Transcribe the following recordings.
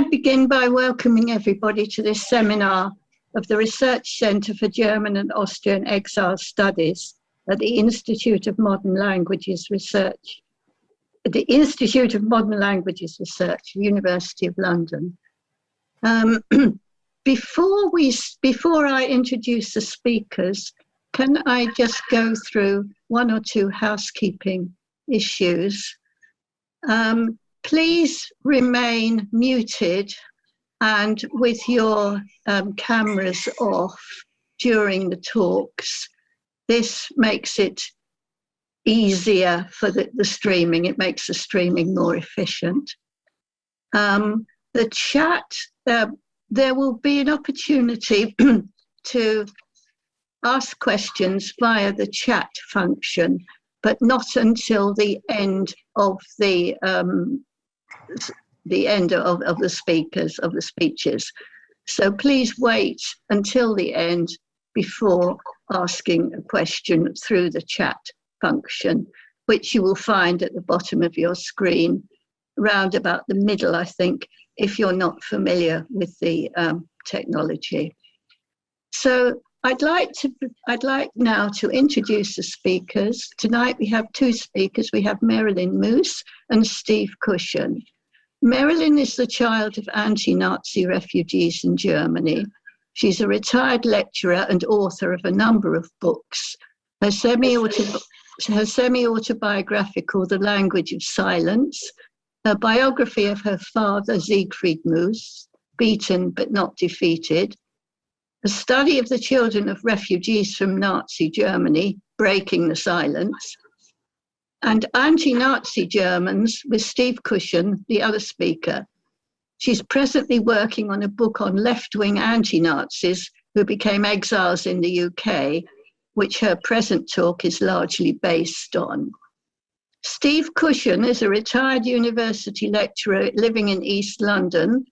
I begin by welcoming everybody to this seminar of the Research Centre for German and Austrian Exile Studies at the Institute of Modern Languages Research, University of London. Before I introduce the speakers, can I just go through one or two housekeeping issues? Please remain muted and with your cameras off during the talks. This makes it easier for the streaming. It makes the streaming more efficient. The chat, there will be an opportunity to ask questions via the chat function, but not until the end of the speeches. So please wait until the end before asking a question through the chat function, which you will find at the bottom of your screen, round about the middle, I think, if you're not familiar with the technology. So I'd like now to introduce the speakers. Tonight we have two speakers. We have Marilyn Moos and Steve Cushion. Marilyn is the child of anti-Nazi refugees in Germany. She's a retired lecturer and author of a number of books. Her semi-autobiographical The Language of Silence, a biography of her father, Siegfried Moos, Beaten but Not Defeated, a study of the children of refugees from Nazi Germany, Breaking the Silence, and Anti-Nazi Germans with Steve Cushion, the other speaker. She's presently working on a book on left-wing anti-Nazis who became exiles in the UK, which her present talk is largely based on. Steve Cushion is a retired university lecturer living in East London.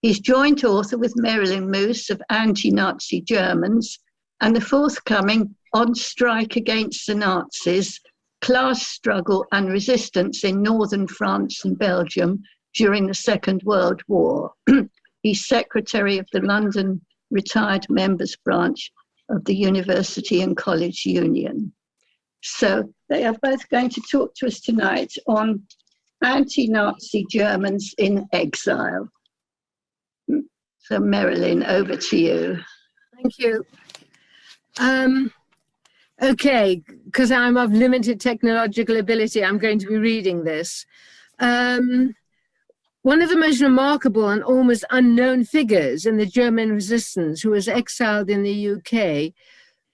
He's joint author with Marilyn Moos of Anti-Nazi Germans and the forthcoming On Strike Against the Nazis, Class Struggle and Resistance in Northern France and Belgium during the Second World War. He's secretary of the London Retired Members Branch of the University and College Union. So they are both going to talk to us tonight on anti-Nazi Germans in exile. So Marilyn, over to you. Thank you. Okay, because I'm of limited technological ability, I'm going to be reading this. One of the most remarkable and almost unknown figures in the German resistance who was exiled in the UK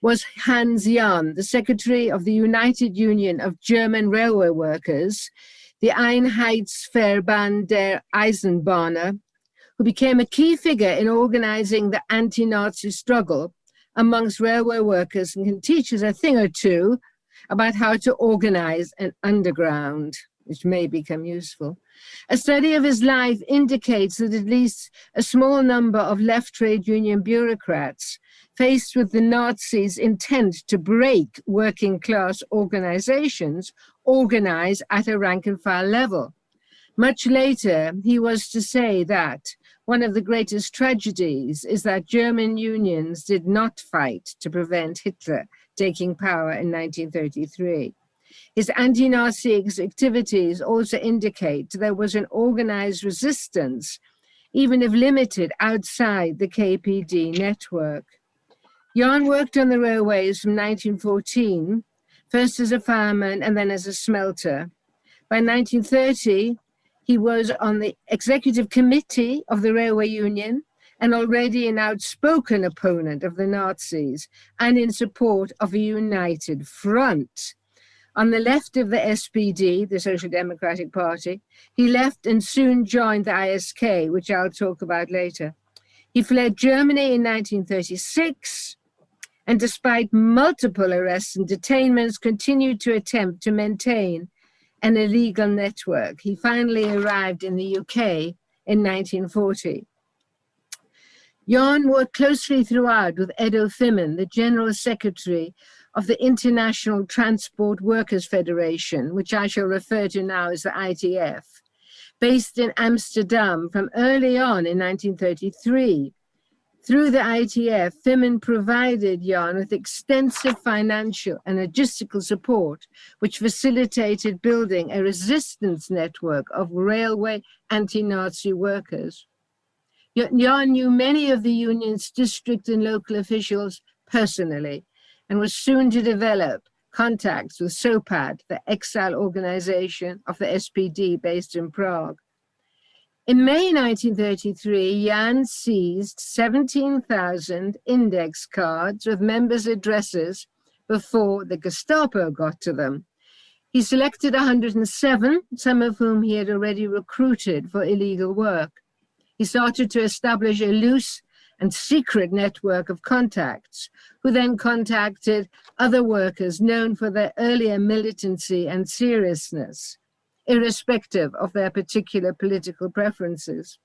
was Hans Jahn, the secretary of the United Union of German Railway Workers, the Einheitsverband der Eisenbahner, who became a key figure in organizing the anti-Nazi struggle amongst railway workers and can teach us a thing or two about how to organize an underground, which may become useful. A study of his life indicates that at least a small number of left trade union bureaucrats faced with the Nazis' intent to break working class organizations organize at a rank and file level. Much later, he was to say that one of the greatest tragedies is that German unions did not fight to prevent Hitler taking power in 1933. His anti-Nazi activities also indicate there was an organized resistance, even if limited outside the KPD network. Jahn worked on the railways from 1914, first as a fireman and then as a smelter. By 1930, he was on the executive committee of the railway union and already an outspoken opponent of the Nazis and in support of a united front. On the left of the SPD, the Social Democratic Party, he left and soon joined the ISK, which I'll talk about later. He fled Germany in 1936, and despite multiple arrests and detainments, continued to attempt to maintain an illegal network. He finally arrived in the UK in 1940. Jahn worked closely throughout with Otto Kun, the General Secretary of the International Transport Workers Federation, which I shall refer to now as the ITF. based in Amsterdam from early on in 1933. Through the ITF, Fimin provided Jan with extensive financial and logistical support, which facilitated building a resistance network of railway anti-Nazi workers. Jan knew many of the union's district and local officials personally and was soon to develop contacts with SOPAD, the Exile organization of the SPD based in Prague. In May 1933, Jan seized 17,000 index cards with members' addresses before the Gestapo got to them. He selected 107, some of whom he had already recruited for illegal work. He started to establish a loose and secret network of contacts, who then contacted other workers known for their earlier militancy and seriousness, irrespective of their particular political preferences.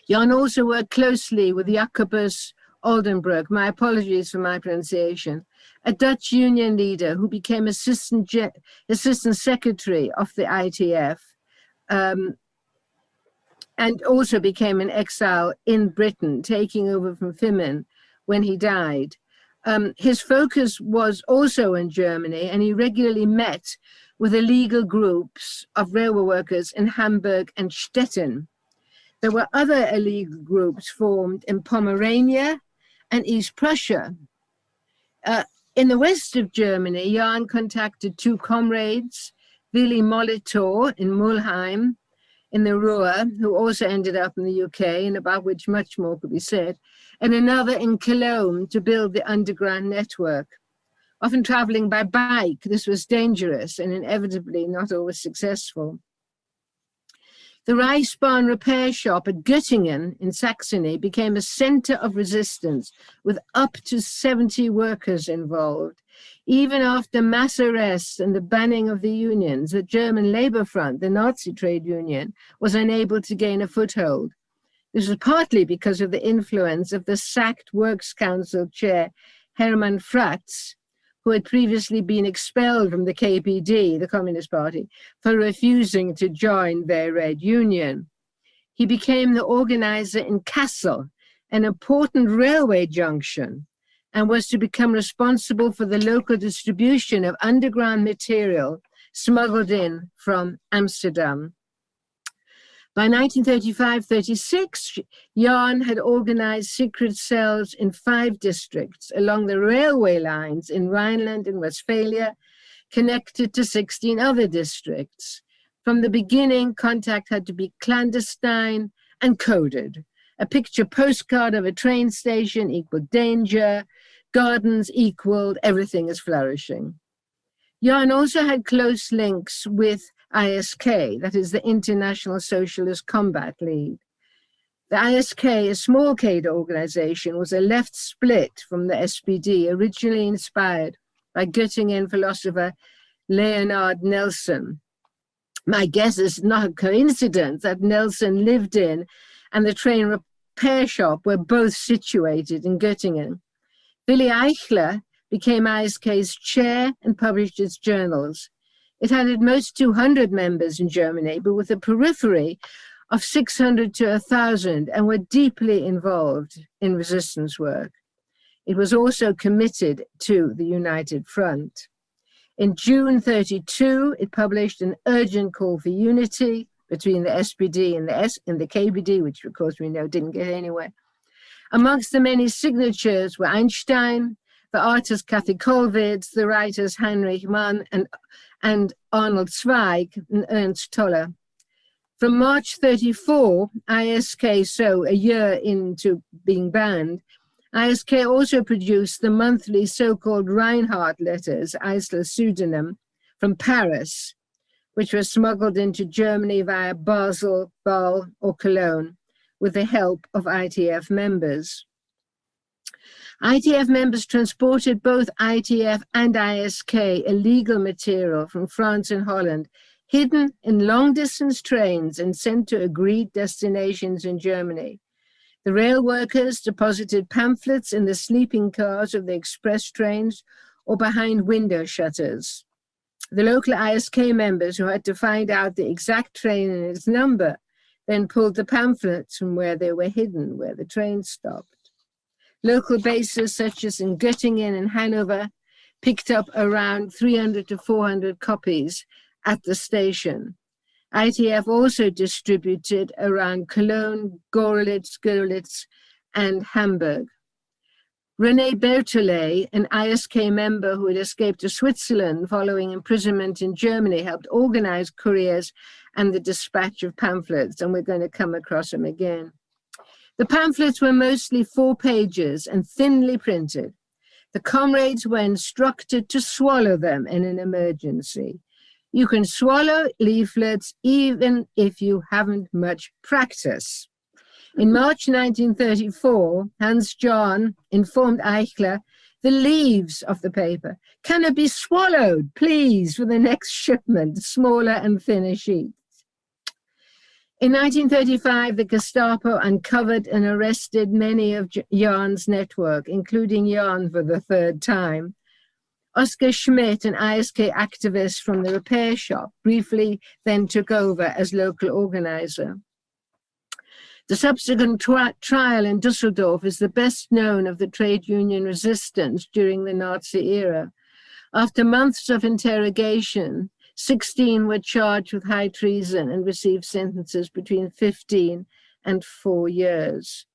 Jan also worked closely with Jacobus Oldenburg, my apologies for my pronunciation, a Dutch union leader who became assistant secretary of the ITF, and also became an exile in Britain, taking over from Fimin when he died. His focus was also in Germany, and he regularly met with illegal groups of railway workers in Hamburg and Stettin. There were other illegal groups formed in Pomerania and East Prussia. In the west of Germany, Jan contacted two comrades, Willy Molitor in Mulheim, in the Ruhr, who also ended up in the UK, and about which much more could be said, and another in Cologne to build the underground network. Often traveling by bike, this was dangerous and inevitably not always successful. The Reichsbahn repair shop at Göttingen in Saxony became a center of resistance with up to 70 workers involved. Even after mass arrests and the banning of the unions, the German Labour Front, the Nazi trade union, was unable to gain a foothold. This was partly because of the influence of the sacked Works Council chair, Hermann Fratz, who had previously been expelled from the KPD, the Communist Party, for refusing to join their Red Union. He became the organizer in Kassel, an important railway junction, and was to become responsible for the local distribution of underground material smuggled in from Amsterdam. By 1935-36, Jan had organized secret cells in 5 districts along the railway lines in Rhineland and Westphalia, connected to 16 other districts. From the beginning, contact had to be clandestine and coded. A picture postcard of a train station equaled danger, gardens equaled everything is flourishing. Jan also had close links with ISK, that is the International Socialist Combat League. The ISK, a small cadre organization, was a left split from the SPD, originally inspired by Göttingen philosopher Leonard Nelson. My guess is not a coincidence that Nelson lived in and the train repair shop were both situated in Göttingen. Willy Eichler became ISK's chair and published its journals. It had at most 200 members in Germany, but with a periphery of 600 to 1,000, and were deeply involved in resistance work. It was also committed to the United Front. In June 1932, it published an urgent call for unity between the SPD and the KPD, which of course we know didn't get anywhere. Amongst the many signatures were Einstein, the artist Kathy Kollwitz, the writers Heinrich Mann and Arnold Zweig and Ernst Toller. From March 1934, ISK, so a year into being banned, ISK also produced the monthly so-called Reinhardt letters, Eisler's pseudonym, from Paris, which were smuggled into Germany via Basel, Bâle, or Cologne, with the help of ITF members. ITF members transported both ITF and ISK illegal material from France and Holland, hidden in long-distance trains and sent to agreed destinations in Germany. The rail workers deposited pamphlets in the sleeping cars of the express trains or behind window shutters. The local ISK members, who had to find out the exact train and its number, then pulled the pamphlets from where they were hidden, where the train stopped. Local bases such as in Göttingen and Hanover picked up around 300 to 400 copies at the station. ITF also distributed around Cologne, Görlitz, and Hamburg. René Berthollet, an ISK member who had escaped to Switzerland following imprisonment in Germany, helped organize couriers and the dispatch of pamphlets, and we're going to come across him again. The pamphlets were mostly 4 pages and thinly printed. The comrades were instructed to swallow them in an emergency. You can swallow leaflets even if you haven't much practice. In March 1934, Hans John informed Eichler, the leaves of the paper, can it be swallowed, please, for the next shipment, smaller and thinner sheets. In 1935, the Gestapo uncovered and arrested many of Jan's network, including Jan for the 3rd time. Oskar Schmidt, an ISK activist from the repair shop, briefly then took over as local organizer. The subsequent trial in Dusseldorf is the best known of the trade union resistance during the Nazi era. After months of interrogation, 16 were charged with high treason and received sentences between 15 and 4 years.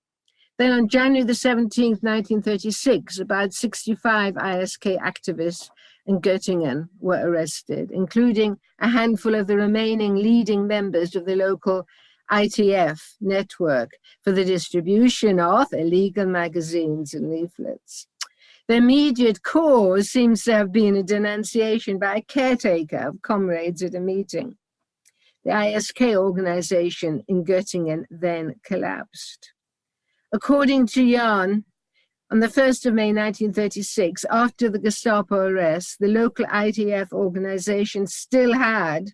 Then on January the 17th, 1936, about 65 ISK activists in Göttingen were arrested, including a handful of the remaining leading members of the local ITF network for the distribution of illegal magazines and leaflets. The immediate cause seems to have been a denunciation by a caretaker of comrades at a meeting. The ISK organization in Göttingen then collapsed. According to Jan, on the 1st of May 1936, after the Gestapo arrest, the local ITF organization still had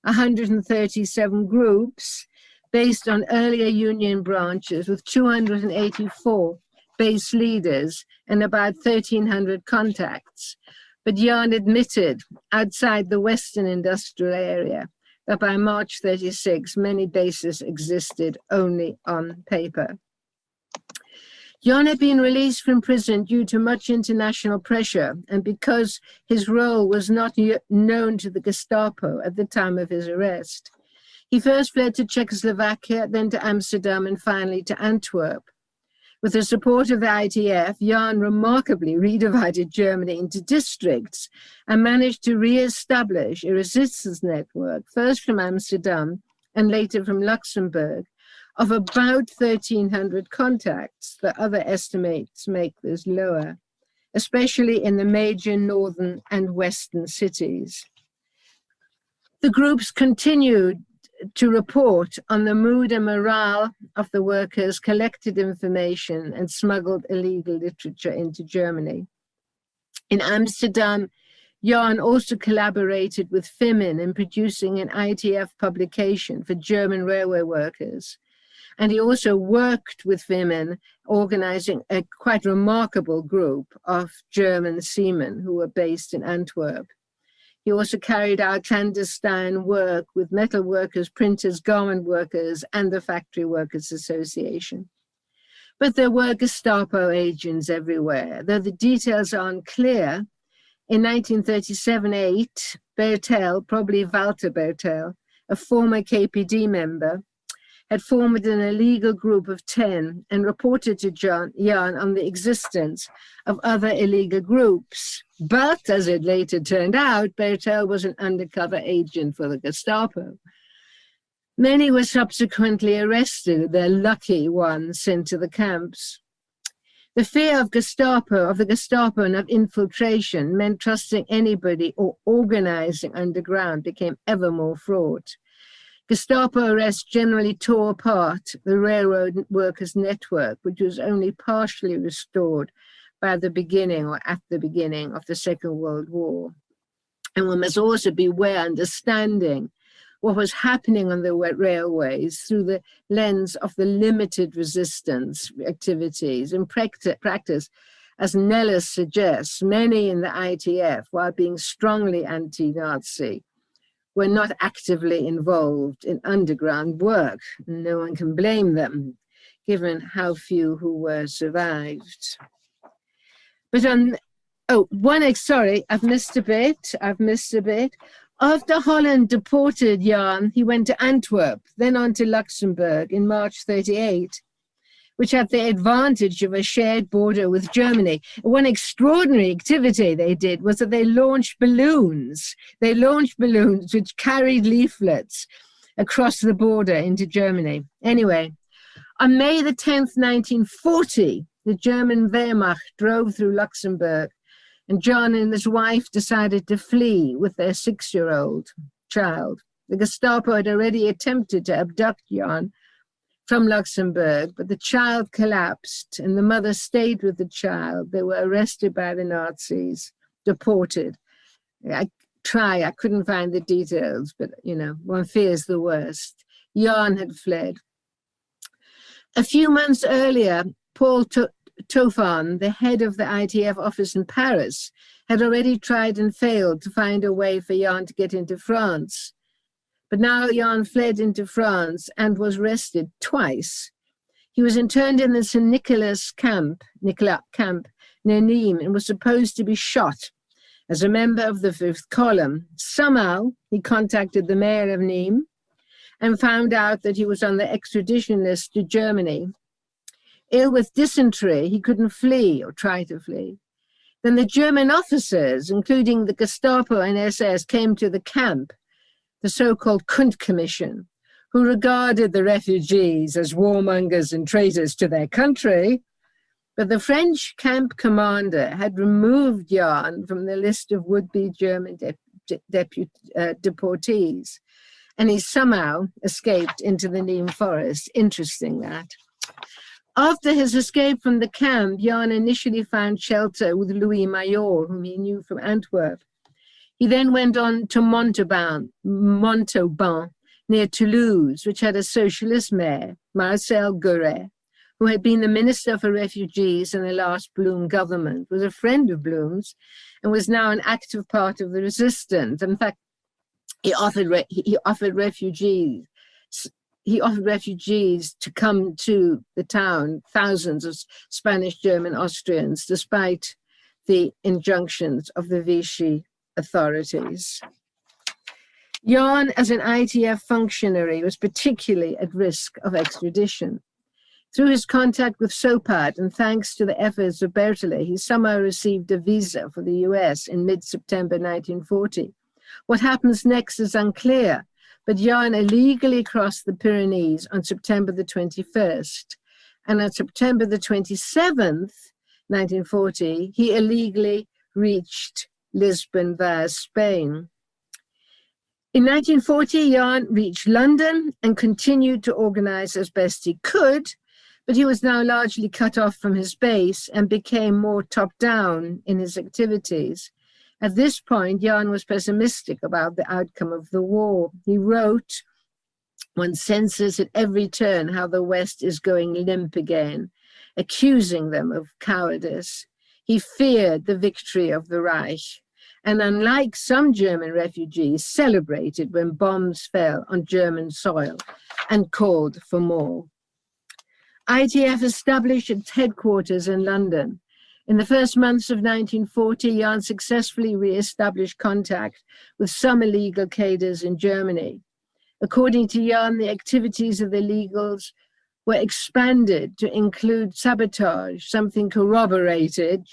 137 groups based on earlier union branches with 284 base leaders and about 1,300 contacts. But Jan admitted outside the Western industrial area that by March 36, many bases existed only on paper. Jan had been released from prison due to much international pressure and because his role was not known to the Gestapo at the time of his arrest. He first fled to Czechoslovakia, then to Amsterdam, and finally to Antwerp. With the support of the ITF, Jan remarkably redivided Germany into districts and managed to re-establish a resistance network, first from Amsterdam and later from Luxembourg, of about 1,300 contacts. The other estimates make this lower, especially in the major northern and western cities. The groups continued to report on the mood and morale of the workers, collected information, and smuggled illegal literature into Germany. In Amsterdam, Jan also collaborated with Fimin in producing an ITF publication for German railway workers. And he also worked with Fimin, organizing a quite remarkable group of German seamen who were based in Antwerp. He also carried out clandestine work with metal workers, printers, garment workers, and the Factory Workers Association. But there were Gestapo agents everywhere. Though the details are unclear, in 1937-8, Botel, probably Walter Botel, a former KPD member, had formed an illegal group of 10 and reported to Jan on the existence of other illegal groups. But as it later turned out, Botel was an undercover agent for the Gestapo. Many were subsequently arrested, their lucky ones sent to the camps. The fear of the Gestapo and of infiltration meant trusting anybody or organizing underground became ever more fraught. Gestapo arrests generally tore apart the railroad workers' network, which was only partially restored by the beginning or at the beginning of the Second World War. And one must also beware understanding what was happening on the railways through the lens of the limited resistance activities. In practice, as Nellis suggests, many in the ITF, while being strongly anti-Nazi, were not actively involved in underground work. No one can blame them, given how few who were survived. But sorry, I've missed a bit. After Holland deported Jan, he went to Antwerp, then on to Luxembourg in March 1938, which had the advantage of a shared border with Germany. One extraordinary activity they did was that they launched balloons. They launched balloons which carried leaflets across the border into Germany. Anyway, on May the 10th, 1940, the German Wehrmacht drove through Luxembourg, and John and his wife decided to flee with their 6-year-old child. The Gestapo had already attempted to abduct Jan from Luxembourg, but the child collapsed and the mother stayed with the child. They were arrested by the Nazis, deported. I couldn't find the details, but one fears the worst. Jan had fled. A few months earlier, Paul Toffan, the head of the ITF office in Paris, had already tried and failed to find a way for Jan to get into France. But now Jan fled into France and was arrested twice. He was interned in the St. Nicholas camp near Nîmes and was supposed to be shot as a member of the 5th column. Somehow he contacted the mayor of Nîmes and found out that he was on the extradition list to Germany. Ill with dysentery, he couldn't flee or try to flee. Then the German officers, including the Gestapo and SS, came to the camp, the so-called Kunt Commission, who regarded the refugees as warmongers and traitors to their country. But the French camp commander had removed Jan from the list of would-be German deportees, and he somehow escaped into the Nîmes forest. Interesting, that. After his escape from the camp, Jan initially found shelter with Louis Maillot, whom he knew from Antwerp. He then went on to Montauban, near Toulouse, which had a socialist mayor, Marcel Goret, who had been the Minister for Refugees in the last Blum government, was a friend of Blum's, and was now an active part of the resistance. In fact, he offered refugees to come to the town, thousands of Spanish, German, Austrians, despite the injunctions of the Vichy authorities. Jan, as an ITF functionary, was particularly at risk of extradition. Through his contact with Sopat and thanks to the efforts of Bertele, he somehow received a visa for the US in mid-September 1940. What happens next is unclear, but Jan illegally crossed the Pyrenees on September the 21st, and on September the 27th, 1940, he illegally reached Lisbon via Spain. In 1940, Jan reached London and continued to organize as best he could, but he was now largely cut off from his base and became more top-down in his activities. At this point, Jan was pessimistic about the outcome of the war. He wrote, "One senses at every turn how the West is going limp again, accusing them of cowardice." He feared the victory of the Reich, and unlike some German refugees, celebrated when bombs fell on German soil and called for more. ITF established its headquarters in London. In the first months of 1940, Jan successfully re-established contact with some illegal cadres in Germany. According to Jan, the activities of the illegals were expanded to include sabotage, something corroborated,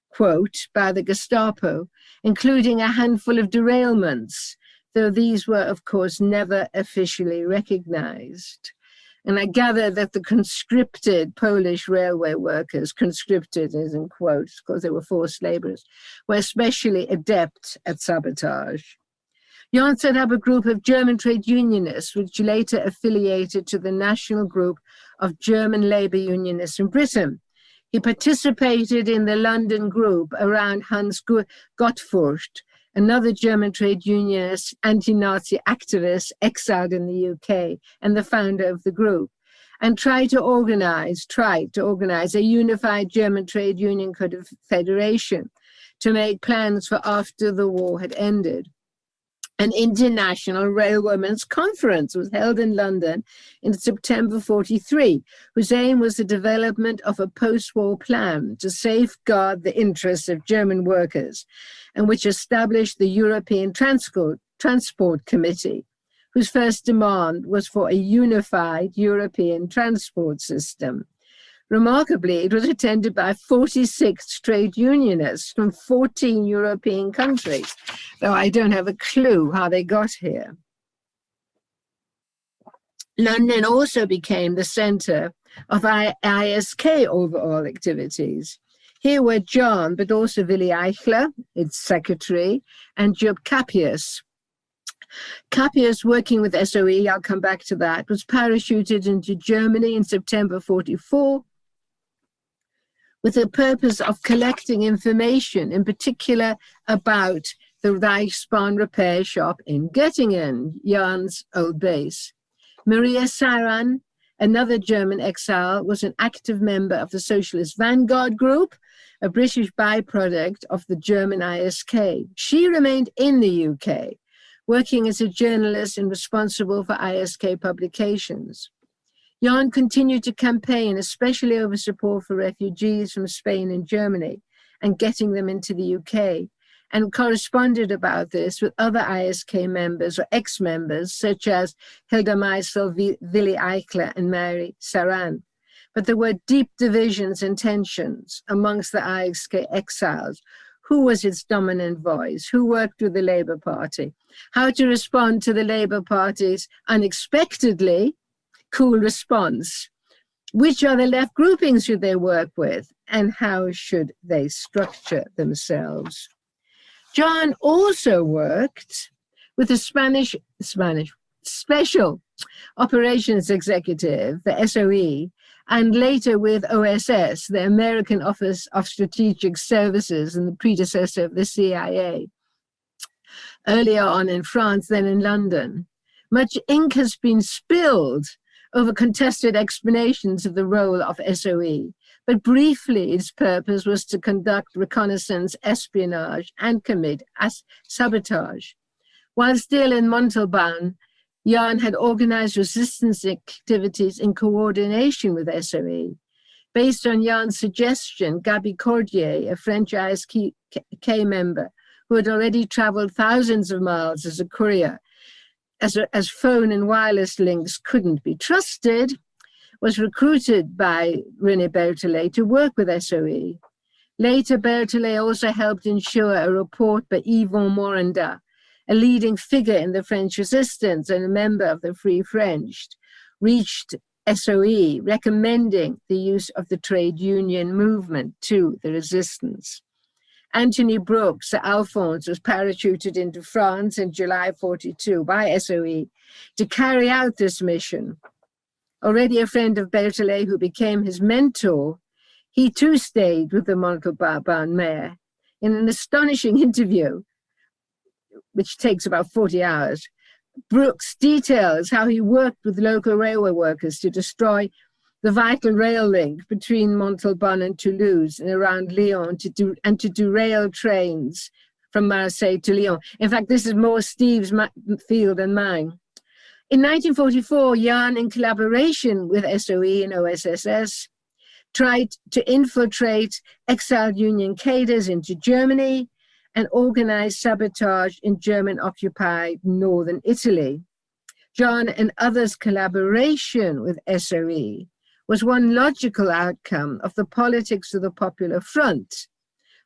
quote, by the Gestapo, including a handful of derailments, though these were, of course, never officially recognized. And I gather that the conscripted Polish railway workers, conscripted as in quotes, because they were forced laborers, were especially adept at sabotage. Jan set up a group of German trade unionists, which later affiliated to the National Group of German Labour Unionists in Britain. He participated in the London group around Hans Gottfurst, another German trade unionist, anti-Nazi activist exiled in the UK and the founder of the group. and tried to organize a unified German trade union confederation to make plans for after the war had ended. An international railwaymen's conference was held in London in September 43, whose aim was the development of a post-war plan to safeguard the interests of German workers, and which established the European Transport Committee, whose first demand was for a unified European transport system. Remarkably, it was attended by 46 trade unionists from 14 European countries, though I don't have a clue how they got here. London also became the center of ISK overall activities. Here were John, but also Willy Eichler, its secretary, and Job Cappius. Cappius, working with SOE, I'll come back to that, was parachuted into Germany in September 44 with the purpose of collecting information, in particular about the Reichsbahn repair shop in Göttingen, Jan's old base. Maria Saran, another German exile, was an active member of the Socialist Vanguard Group, a British byproduct of the German ISK. She remained in the UK, working as a journalist and responsible for ISK publications. Jan continued to campaign, especially over support for refugees from Spain and Germany and getting them into the UK, and corresponded about this with other ISK members or ex-members such as Hilda Meisel, Willy Eichler, and Mary Saran. But there were deep divisions and tensions amongst the ISK exiles. Who was its dominant voice? Who worked with the Labour Party? How to respond to the Labour Party's unexpectedly cool response? Which other left groupings should they work with? And how should they structure themselves? John also worked with the Spanish Special Operations Executive, the SOE, and later with OSS, the American Office of Strategic Services and the predecessor of the CIA. Earlier on in France, then in London, much ink has been spilled over contested explanations of the role of SOE, but briefly its purpose was to conduct reconnaissance, espionage, and commit sabotage. While still in Montalban, Jan had organized resistance activities in coordination with SOE. Based on Jan's suggestion, Gaby Cordier, a French ISK member who had already traveled thousands of miles as a courier, as phone and wireless links couldn't be trusted, was recruited by René Berthollet to work with SOE. Later, Berthollet also helped ensure a report by Yvon Moranda, a leading figure in the French resistance and a member of the Free French, reached SOE, recommending the use of the trade union movement to the resistance. Anthony Brooks, Alfonse, was parachuted into France in July 42 by SOE to carry out this mission. Already a friend of Berthollet, who became his mentor, he too stayed with the Montalban mayor. In an astonishing interview, which takes about 40 hours, Brooks details how he worked with local railway workers to destroy the vital rail link between Montalban and Toulouse and around Lyon to derail trains from Marseille to Lyon. In fact, this is more Steve's field than mine. In 1944, Jan, in collaboration with SOE and OSSS, tried to infiltrate exiled Union cadres into Germany and organize sabotage in German-occupied northern Italy. John and others' collaboration with SOE was one logical outcome of the politics of the Popular Front,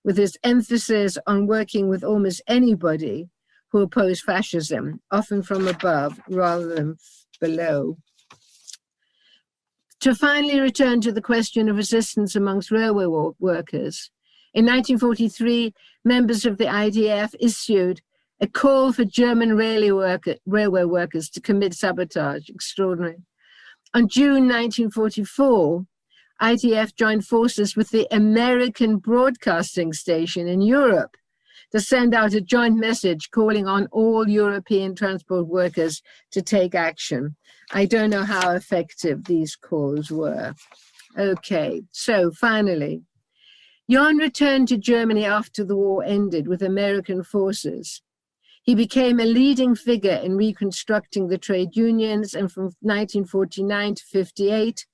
with its emphasis on working with almost anybody who opposed fascism, often from above rather than below. To finally return to the question of resistance amongst railway workers, in 1943, members of the IDF issued a call for German railway workers to commit sabotage. Extraordinary. On June 1944, IDF joined forces with the American Broadcasting Station in Europe to send out a joint message calling on all European transport workers to take action. I don't know how effective these calls were. Okay, so finally, Jan returned to Germany after the war ended with American forces. He became a leading figure in reconstructing the trade unions, and from 1949 to 58,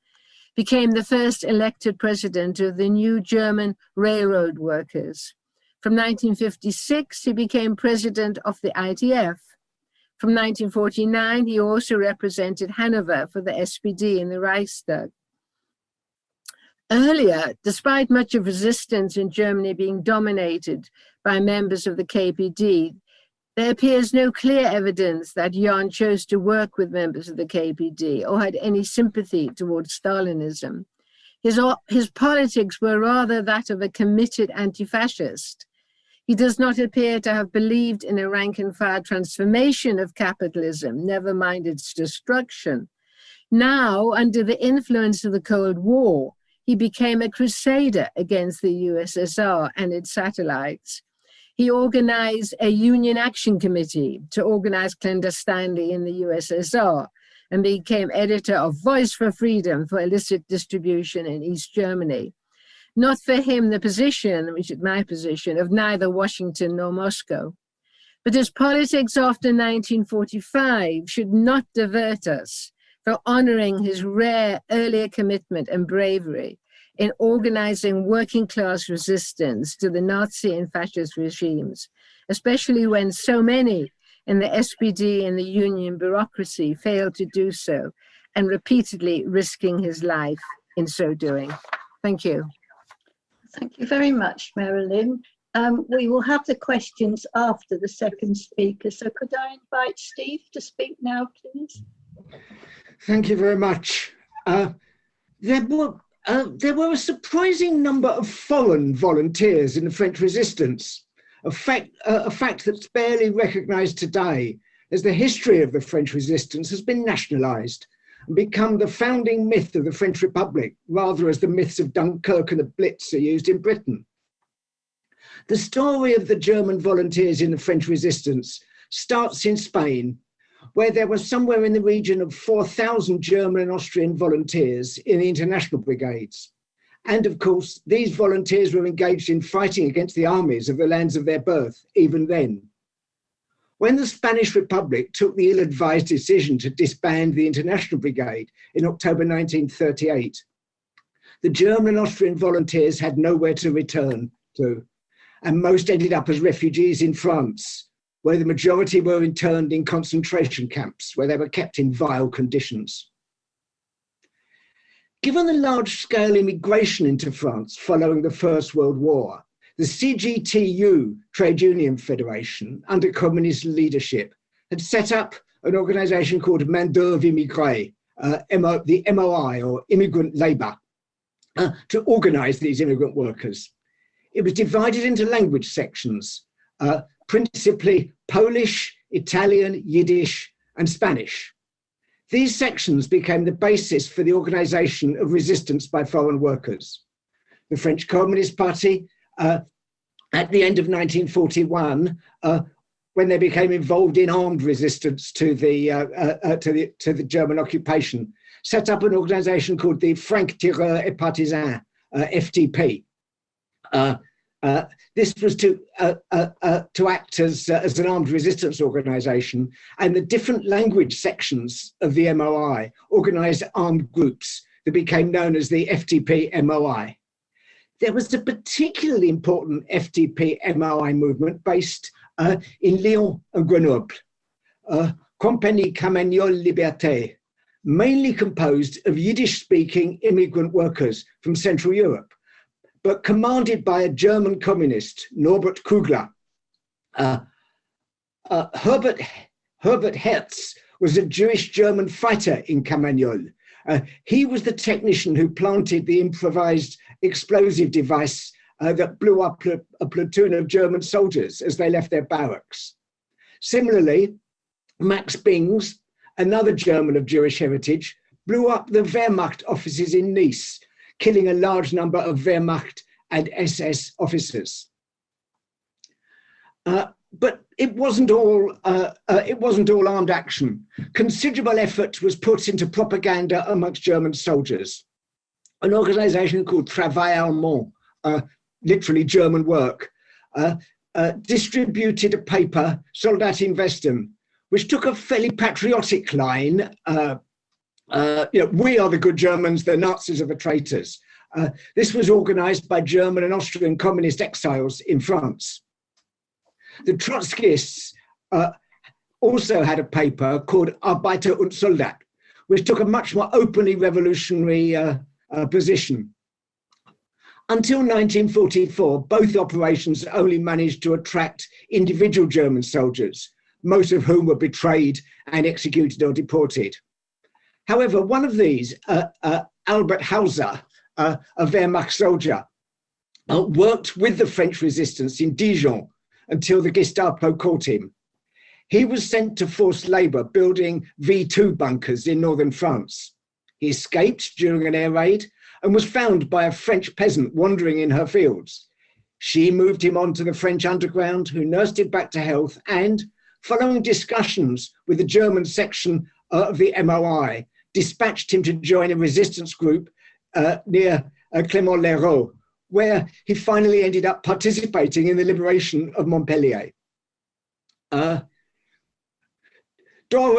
became the first elected president of the new German railroad workers. From 1956, he became president of the ITF. From 1949, he also represented Hanover for the SPD in the Reichstag. Earlier, despite much of resistance in Germany being dominated by members of the KPD, there appears no clear evidence that Jan chose to work with members of the KPD or had any sympathy towards Stalinism. His politics were rather that of a committed anti-fascist. He does not appear to have believed in a rank-and-file transformation of capitalism, never mind its destruction. Now, under the influence of the Cold War, he became a crusader against the USSR and its satellites. He organized a Union Action Committee to organize clandestinely in the USSR and became editor of Voice for Freedom for illicit distribution in East Germany. Not for him the position, which is my position, of neither Washington nor Moscow. But his politics after 1945 should not divert us from honoring his rare earlier commitment and bravery in organizing working class resistance to the Nazi and fascist regimes, especially when so many in the SPD and the union bureaucracy failed to do so, and repeatedly risking his life in so doing. Thank you. Thank you very much, Marilyn. We will have the questions after the second speaker. So could I invite Steve to speak now, please? Thank you very much. There were a surprising number of foreign volunteers in the French resistance, a fact that's barely recognised today, as the history of the French resistance has been nationalised and become the founding myth of the French Republic, rather as the myths of Dunkirk and the Blitz are used in Britain. The story of the German volunteers in the French resistance starts in Spain, where there was somewhere in the region of 4,000 German and Austrian volunteers in the international brigades. And of course, these volunteers were engaged in fighting against the armies of the lands of their birth, even then. When the Spanish Republic took the ill-advised decision to disband the international brigade in October 1938, the German and Austrian volunteers had nowhere to return to, and most ended up as refugees in France, where the majority were interned in concentration camps, where they were kept in vile conditions. Given the large-scale immigration into France following the First World War, the CGTU Trade Union Federation, under communist leadership, had set up an organisation called Main d'Oeuvre Immigrée, the MOI, or Immigrant Labour, to organise these immigrant workers. It was divided into language sections, principally Polish, Italian, Yiddish, and Spanish. These sections became the basis for the organisation of resistance by foreign workers. The French Communist Party, at the end of 1941, when they became involved in armed resistance to the German occupation, set up an organisation called the Franc-Tireurs et Partisans, FTP. This was to act as an armed resistance organisation, and the different language sections of the MOI organised armed groups that became known as the FTP-MOI. There was a particularly important FTP-MOI movement based in Lyon and Grenoble, Compagnie Camagnole Liberté, mainly composed of Yiddish-speaking immigrant workers from Central Europe, but commanded by a German communist, Norbert Kugler. Herbert Hetz was a Jewish German fighter in Camagnole. He was the technician who planted the improvised explosive device that blew up a platoon of German soldiers as they left their barracks. Similarly, Max Bings, another German of Jewish heritage, blew up the Wehrmacht offices in Nice, killing a large number of Wehrmacht and SS officers. But it wasn't all armed action. Considerable effort was put into propaganda amongst German soldiers. An organization called Travail Allemand, literally German work, distributed a paper, Soldat im Westen, which took a fairly patriotic line. We are the good Germans, the Nazis are the traitors. This was organized by German and Austrian communist exiles in France. The Trotskyists also had a paper called Arbeiter und Soldat, which took a much more openly revolutionary position. Until 1944, both operations only managed to attract individual German soldiers, most of whom were betrayed and executed or deported. However, one of these, Albert Hauser, a Wehrmacht soldier, worked with the French resistance in Dijon until the Gestapo caught him. He was sent to forced labor building V2 bunkers in northern France. He escaped during an air raid and was found by a French peasant wandering in her fields. She moved him on to the French underground, who nursed him back to health and, following discussions with the German section of the MOI, dispatched him to join a resistance group near Clermont-Lérault, where he finally ended up participating in the liberation of Montpellier. Dora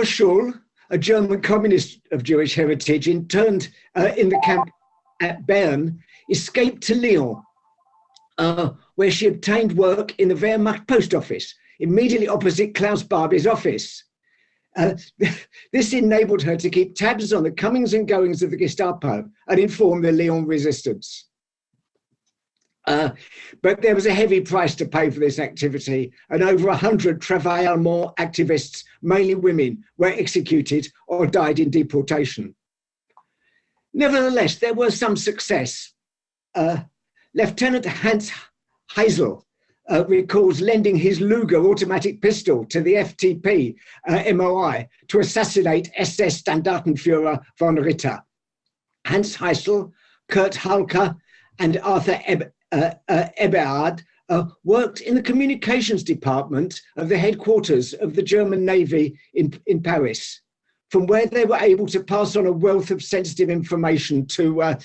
Schull, a German communist of Jewish heritage, interned in the camp at Bern, escaped to Lyon, where she obtained work in the Wehrmacht post office, immediately opposite Klaus Barbie's office. This enabled her to keep tabs on the comings and goings of the Gestapo and inform the Lyon resistance. But there was a heavy price to pay for this activity, and over 100 Travail Allemand activists, mainly women, were executed or died in deportation. Nevertheless, there was some success. Lieutenant Hans Heisel recalls lending his Luger automatic pistol to the FTP MOI to assassinate SS Standartenführer von Ritter. Hans Heisel, Kurt Halker, and Arthur Eberhard worked in the communications department of the headquarters of the German Navy in Paris, from where they were able to pass on a wealth of sensitive information to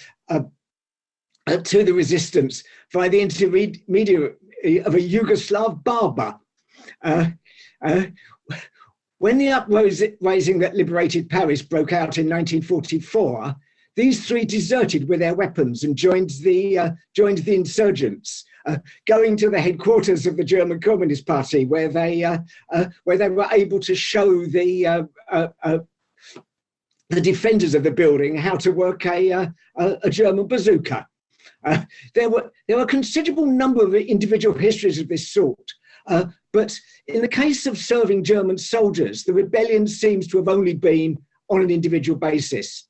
the resistance via the intermediary of a Yugoslav barber. When the uprising that liberated Paris broke out in 1944, these three deserted with their weapons and joined the insurgents, going to the headquarters of the German Communist Party, where they were able to show the defenders of the building how to work a German bazooka. There were a considerable number of individual histories of this sort, but in the case of serving German soldiers, the rebellion seems to have only been on an individual basis.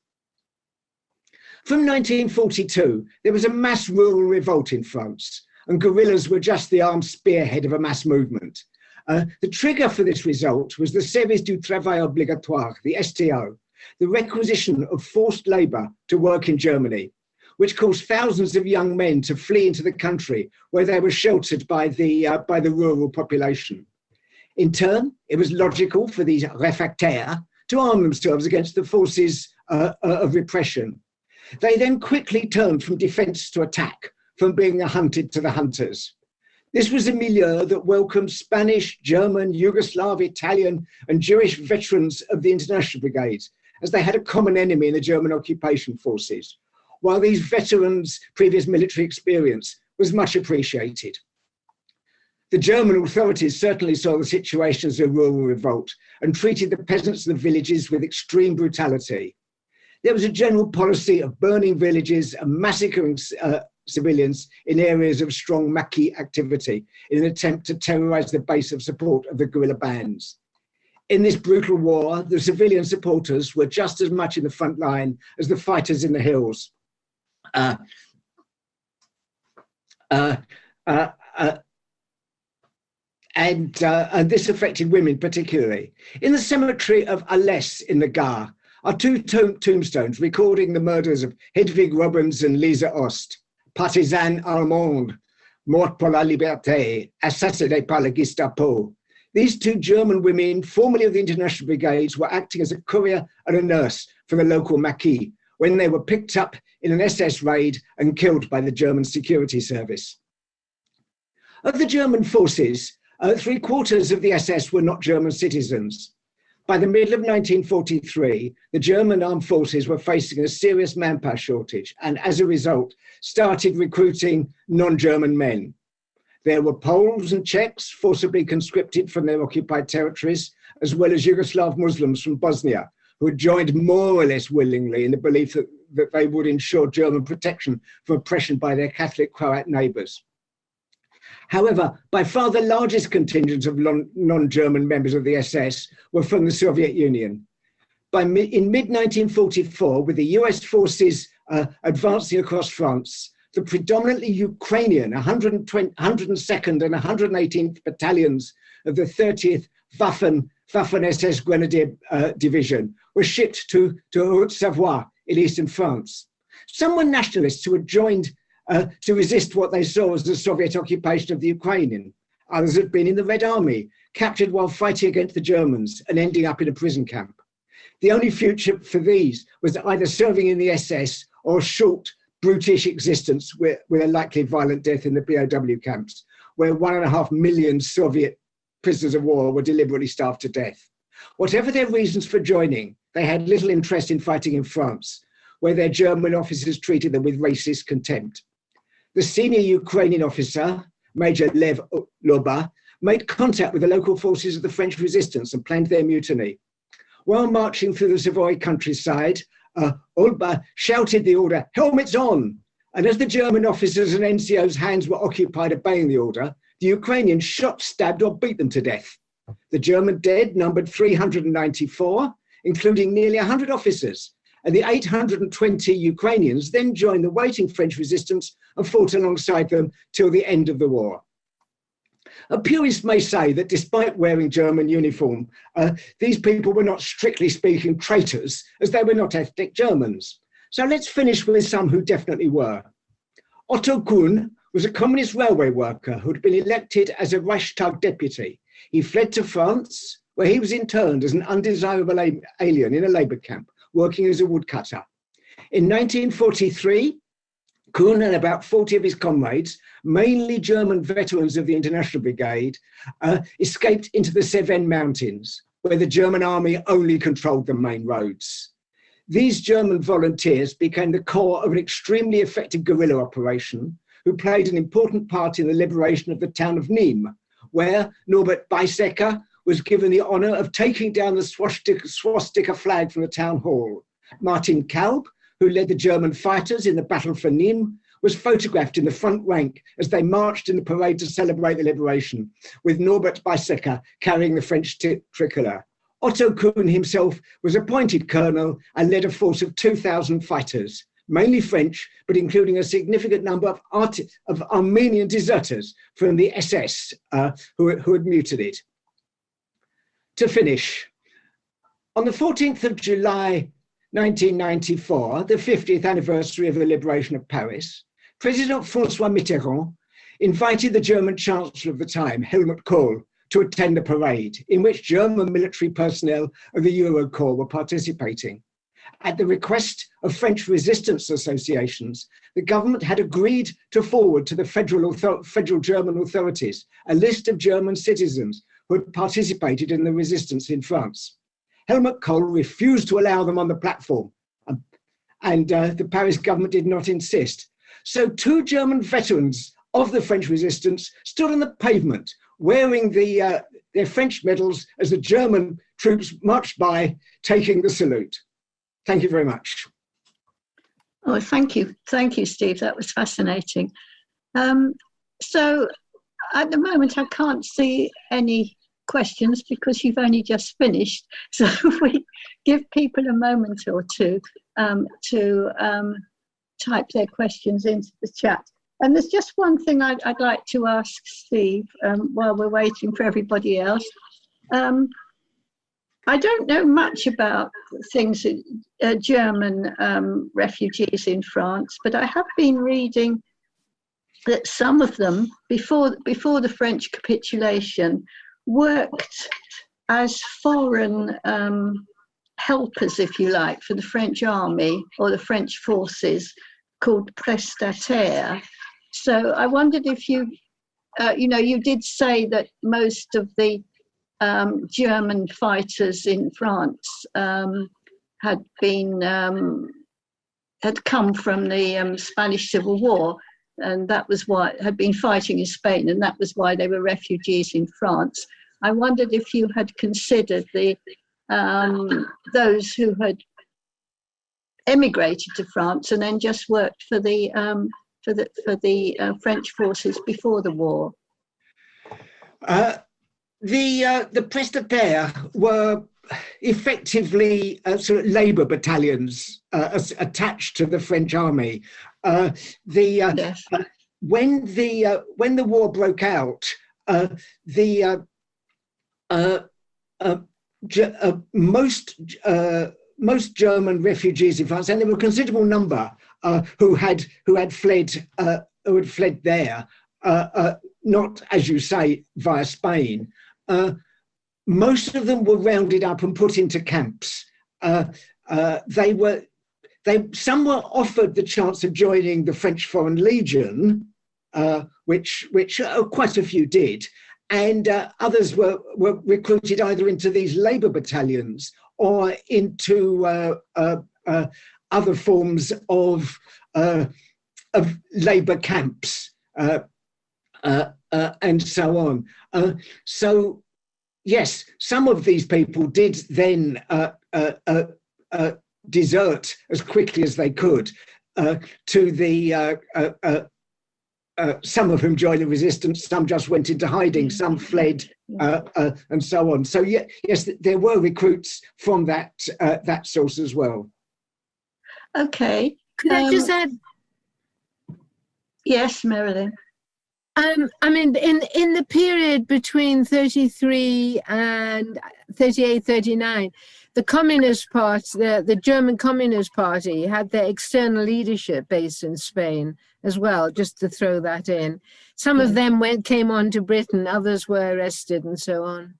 From 1942, there was a mass rural revolt in France, and guerrillas were just the armed spearhead of a mass movement. The trigger for this result was the Service du Travail Obligatoire, the STO, the requisition of forced labour to work in Germany, which caused thousands of young men to flee into the country where they were sheltered by the rural population. In turn, it was logical for these réfractaires to arm themselves against the forces of repression. They then quickly turned from defence to attack, from being the hunted to the hunters. This was a milieu that welcomed Spanish, German, Yugoslav, Italian, and Jewish veterans of the International Brigades, as they had a common enemy in the German occupation forces, while these veterans' previous military experience was much appreciated. The German authorities certainly saw the situation as a rural revolt and treated the peasants of the villages with extreme brutality. There was a general policy of burning villages and massacring civilians in areas of strong Maquis activity in an attempt to terrorize the base of support of the guerrilla bands. In this brutal war, the civilian supporters were just as much in the front line as the fighters in the hills. And this affected women particularly. In the cemetery of Alès in the Gard are two tombstones recording the murders of Hedwig Robbins and Lisa Ost, partisans allemandes, Mort pour la liberté, assassiné par la Gestapo. These two German women, formerly of the International Brigades, were acting as a courier and a nurse for the local Maquis when they were picked up in an SS raid and killed by the German security service. Of the German forces, 3/4 of the SS were not German citizens. By the middle of 1943, the German armed forces were facing a serious manpower shortage and, as a result, started recruiting non-German men. There were Poles and Czechs forcibly conscripted from their occupied territories, as well as Yugoslav Muslims from Bosnia, who had joined more or less willingly in the belief that they would ensure German protection from oppression by their Catholic Croat neighbours. However, by far the largest contingent of non-German members of the SS were from the Soviet Union. In mid-1944, with the US forces advancing across France, the predominantly Ukrainian 102nd and 118th battalions of the 30th Waffen-SS Grenadier Division were shipped to Haute-Savoie in eastern France. Some were nationalists who had joined to resist what they saw as the Soviet occupation of the Ukraine. Others had been in the Red Army, captured while fighting against the Germans and ending up in a prison camp. The only future for these was either serving in the SS or a short, brutish existence with a likely violent death in the POW camps, where 1.5 million Soviet prisoners of war were deliberately starved to death. Whatever their reasons for joining, they had little interest in fighting in France, where their German officers treated them with racist contempt. The senior Ukrainian officer, Major Lev Loba, made contact with the local forces of the French resistance and planned their mutiny. While marching through the Savoy countryside, Olba shouted the order, "Helmets on!" And as the German officers and NCOs' hands were occupied obeying the order, the Ukrainians shot, stabbed, or beat them to death. The German dead numbered 394, including nearly 100 officers, and the 820 Ukrainians then joined the waiting French resistance and fought alongside them till the end of the war. A purist may say that despite wearing German uniform, these people were not strictly speaking traitors, as they were not ethnic Germans. So let's finish with some who definitely were. Otto Kun was a communist railway worker who had been elected as a Reichstag deputy. He fled to France, where he was interned as an undesirable alien in a labour camp, working as a woodcutter. In 1943, Kun and about 40 of his comrades, mainly German veterans of the International Brigade, escaped into the Cevennes Mountains, where the German army only controlled the main roads. These German volunteers became the core of an extremely effective guerrilla operation, who played an important part in the liberation of the town of Nîmes, where Norbert Beisecker was given the honour of taking down the swastika flag from the town hall. Martin Kalb, who led the German fighters in the battle for Nîmes, was photographed in the front rank as they marched in the parade to celebrate the liberation, with Norbert Beisecker carrying the French tricolour. Otto Kun himself was appointed colonel and led a force of 2,000 fighters, mainly French, but including a significant number of Armenian deserters from the SS who had mutinied. To finish, on the 14th of July 1994, the 50th anniversary of the liberation of Paris, President François Mitterrand invited the German Chancellor of the time, Helmut Kohl, to attend the parade, in which German military personnel of the Eurocorps were participating. At the request of French resistance associations, the government had agreed to forward to the federal German authorities a list of German citizens who had participated in the resistance in France. Helmut Kohl refused to allow them on the platform, and the Paris government did not insist. So 2 German veterans of the French resistance stood on the pavement, wearing their French medals as the German troops marched by, taking the salute. Thank you very much. Oh, thank you. Thank you, Steve. That was fascinating. So at the moment, I can't see any questions because you've only just finished. So we give people a moment or two to type their questions into the chat. And there's just one thing I'd like to ask Steve while we're waiting for everybody else. I don't know much about things, German refugees in France, but I have been reading that some of them, before the French capitulation, worked as foreign helpers, if you like, for the French army or the French forces, called prestataires. So I wondered if you, you did say that most of the German fighters in France had come from the Spanish Civil War, and that was why had been fighting in Spain, and that was why they were refugees in France. I wondered if you had considered those who had emigrated to France and then just worked for the French forces before the war. The prestataires were effectively sort of labour battalions attached to the French army. Yes. When the war broke out, most German refugees in France, and there were a considerable number who had fled there, not, as you say, via Spain. Most of them were rounded up and put into camps. Some were offered the chance of joining the French Foreign Legion, which quite a few did, and others were recruited either into these labour battalions or into other forms of labour camps, and so on. So yes, some of these people did then desert as quickly as they could to the. Some of whom joined the resistance, some just went into hiding, some fled, and so on. So yes, there were recruits from that source as well. Okay. Could I just add? Yes, Marilyn. I mean, in the period between 33 and 38, 39, the Communist Party, the German Communist Party, had their external leadership based in Spain as well, just to throw that in. Some of them came on to Britain, others were arrested and so on.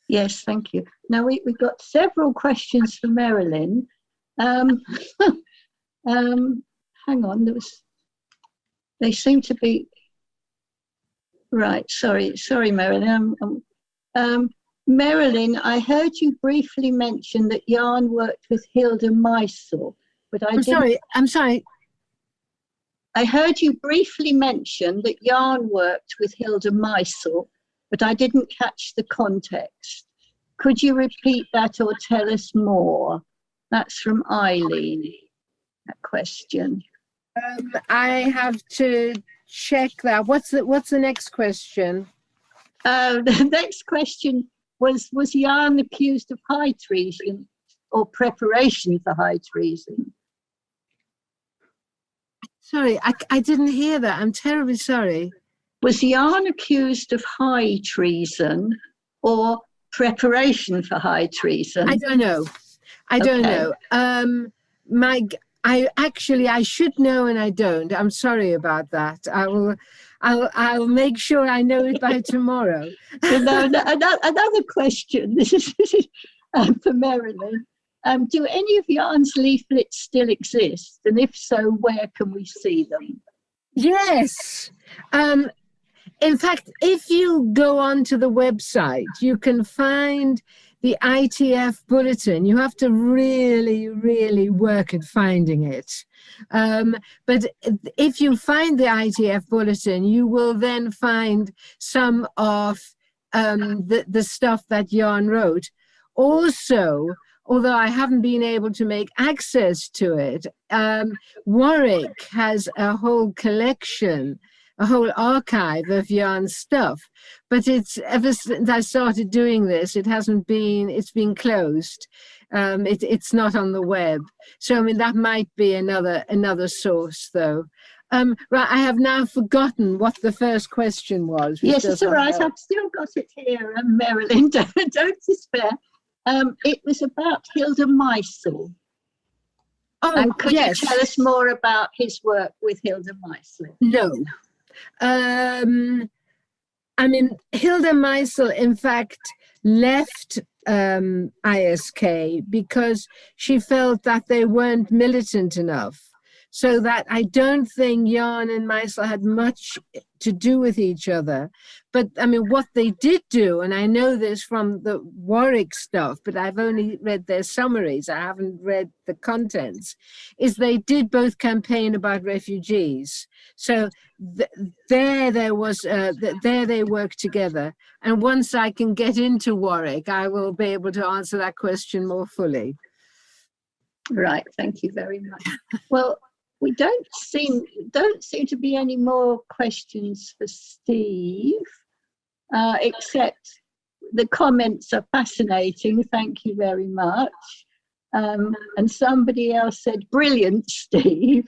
Yes, thank you. Now we've got several questions for Marilyn. Hang on, they seem to be, right, sorry, Marilyn. Marilyn, I heard you briefly mention that Jan worked with Hilda Meisel, but I'm sorry. I heard you briefly mention that Jan worked with Hilda Meisel, but I didn't catch the context. Could you repeat that or tell us more? That's from Eileen, that question. I have to check that. What's the next question? The next question was Jan accused of high treason or preparation for high treason? Sorry, I didn't hear that. I'm terribly sorry. Was Jan accused of high treason or preparation for high treason? I don't know. I don't know. I should know and I don't. I'm sorry about that. I'll make sure I know it by tomorrow. Another question. This is for Marilyn. Do any of Jan's leaflets still exist? And if so, where can we see them? Yes. In fact, if you go onto the website, you can find the ITF bulletin. You have to really, really work at finding it. But if you find the ITF bulletin, you will then find some of the stuff that Jan wrote. Also, although I haven't been able to make access to it, Warwick has a whole collection, a whole archive of Jan's stuff. But it's ever since I started doing this, it's been closed. It's not on the web. So, I mean, that might be another source, though. Right, I have now forgotten what the first question was. Yes, it's all right. I've still got it here, Marilyn. Don't despair. It was about Hilda Meisel. Oh, and could yes. you tell us more about his work with Hilda Meisel? No. I mean, Hilda Meisel, in fact, left ISK because she felt that they weren't militant enough. So that I don't think Jan and Meisel had much to do with each other. But I mean, what they did do, and I know this from the Warwick stuff, but I've only read their summaries, I haven't read the contents, is they did both campaign about refugees. So there they worked together. And once I can get into Warwick, I will be able to answer that question more fully. Right, thank you very much. Well, we don't seem to be any more questions for Steve, except the comments are fascinating. Thank you very much. And somebody else said, "Brilliant, Steve."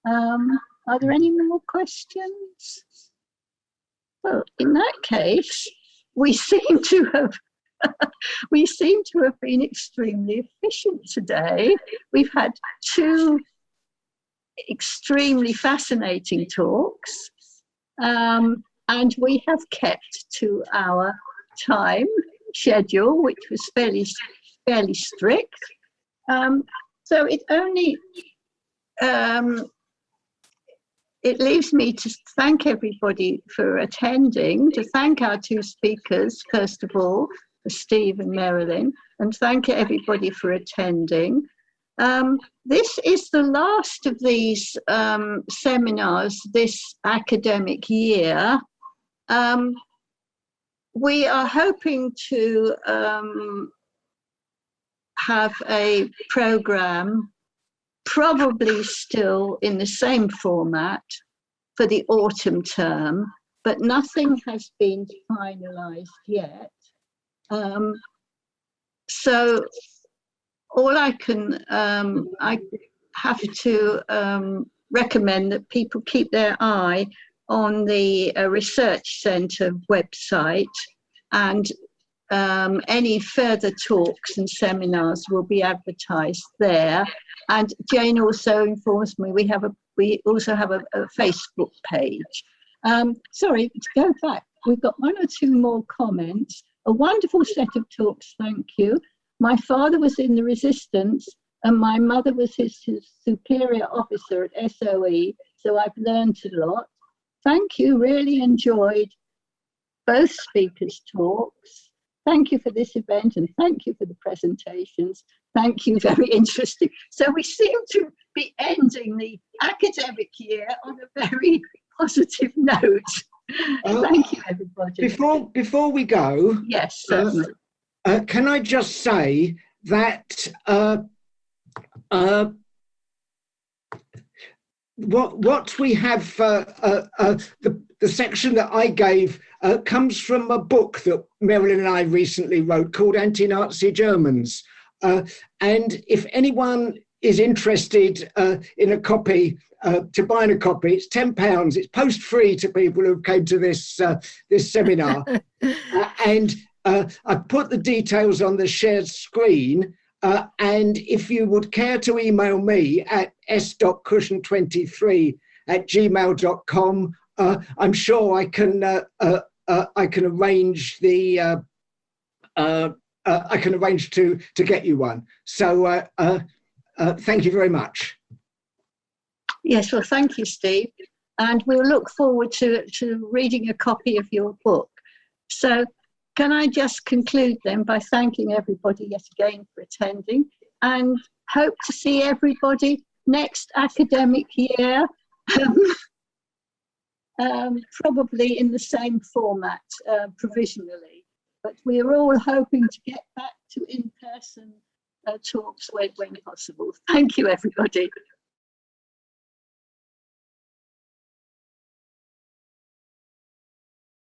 Are there any more questions? Well, in that case, we seem to have been extremely efficient today. We've had 2 extremely fascinating talks, and we have kept to our time schedule, which was fairly strict. So it only it leaves me to thank everybody for attending, to thank our 2 speakers, first of all, Steve and Marilyn, and thank everybody for attending. This is the last of these seminars this academic year. We are hoping to have a program, probably still in the same format for the autumn term, but nothing has been finalized yet. So all I have to recommend that people keep their eye on the Research Centre website, and any further talks and seminars will be advertised there. And Jane also informs me we also have a Facebook page. Sorry, to go back, we've got 1 or 2 more comments. A wonderful set of talks, thank you. My father was in the resistance and my mother was his superior officer at SOE, so I've learned a lot. Thank you, really enjoyed both speakers' talks. Thank you for this event and thank you for the presentations. Thank you, very interesting. So we seem to be ending the academic year on a very positive note. Thank you, everybody. Before we go, yes, certainly. Can I just say that what we have, the section that I gave comes from a book that Marilyn and I recently wrote called Anti-Nazi Germans. And if anyone is interested in a copy, to buy a copy, it's £10. It's post-free to people who came to this seminar. And I put the details on the shared screen. And if you would care to email me at s.cushion23@gmail.com, I'm sure I can arrange to get you one. So thank you very much. Yes, well, thank you, Steve. And we'll look forward to reading a copy of your book. So can I just conclude then by thanking everybody yet again for attending, and hope to see everybody next academic year, probably in the same format provisionally. But we're all hoping to get back to in-person talks when possible. Thank you, everybody.